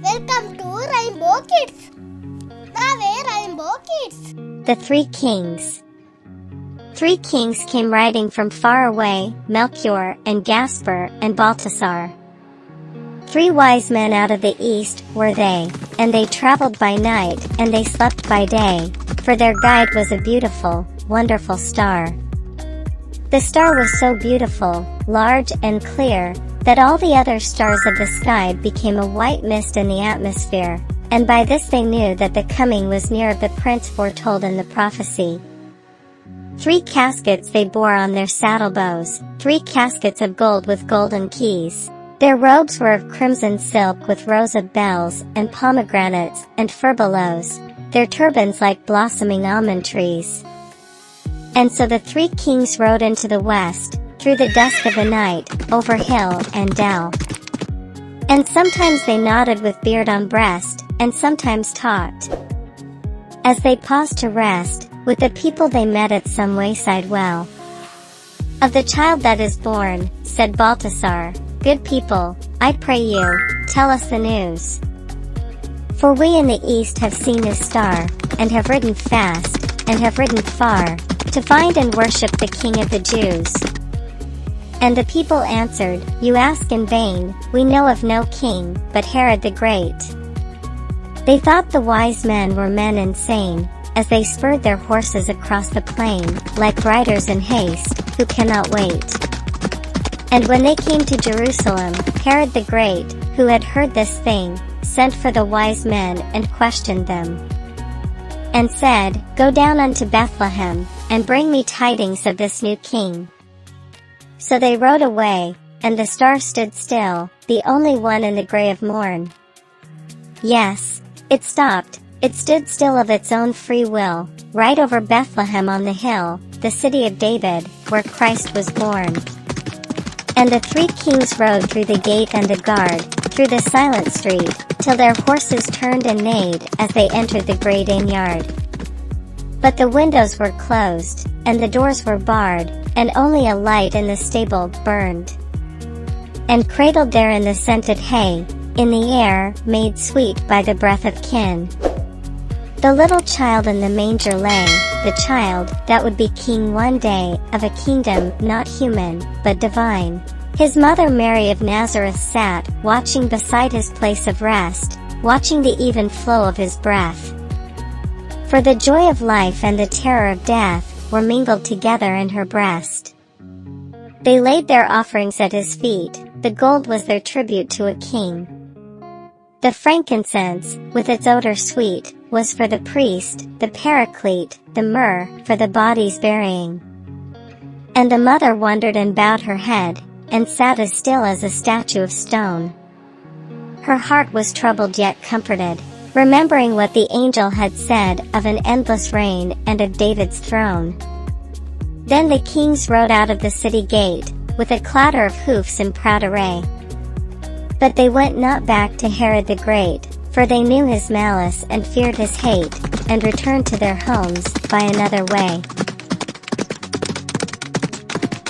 Welcome to Rainbow Kids. Nave Rainbow Kids. The Three Kings. 3 kings came riding from far away, Melchior and Gaspar and Balthasar. 3 wise men out of the east were they, and they traveled by night and they slept by day, for their guide was a beautiful, wonderful star. The star was so beautiful, large and clear, that all the other stars of the sky became a white mist in the atmosphere, and by this they knew that the coming was near of the prince foretold in the prophecy. 3 caskets they bore on their saddle bows, 3 caskets of gold with golden keys. Their robes were of crimson silk with rows of bells and pomegranates and furbelows, their turbans like blossoming almond trees. And so the 3 kings rode into the west, through the dusk of the night, over hill and dell. And sometimes they nodded with beard on breast, and sometimes talked. As they paused to rest, with the people they met at some wayside well. Of the child that is born, said Balthasar, good people, I pray you, tell us the news. For we in the east have seen his star, and have ridden fast, and have ridden far, to find and worship the King of the Jews. And the people answered, you ask in vain, we know of no king, but Herod the Great. They thought the wise men were men insane, as they spurred their horses across the plain, like riders in haste, who cannot wait. And when they came to Jerusalem, Herod the Great, who had heard this thing, sent for the wise men and questioned them. And said, go down unto Bethlehem, and bring me tidings of this new king. So they rode away, and the star stood still, the only one in the gray of morn. Yes, it stopped, it stood still of its own free will, right over Bethlehem on the hill, the city of David, where Christ was born. And the 3 kings rode through the gate and the guard, through the silent street, till their horses turned and neighed as they entered the great inn yard. But the windows were closed, and the doors were barred, and only a light in the stable burned. And cradled there in the scented hay, in the air, made sweet by the breath of kin, the little child in the manger lay, the child that would be king one day, of a kingdom not human, but divine. His mother Mary of Nazareth sat, watching beside his place of rest, watching the even flow of his breath. For the joy of life and the terror of death were mingled together in her breast. They laid their offerings at his feet, the gold was their tribute to a king. The frankincense, with its odor sweet, was for the priest, the paraclete, the myrrh, for the body's burying. And the mother wondered and bowed her head, and sat as still as a statue of stone. Her heart was troubled yet comforted, remembering what the angel had said of an endless reign and of David's throne. Then the kings rode out of the city gate, with a clatter of hoofs in proud array. But they went not back to Herod the Great, for they knew his malice and feared his hate, and returned to their homes by another way.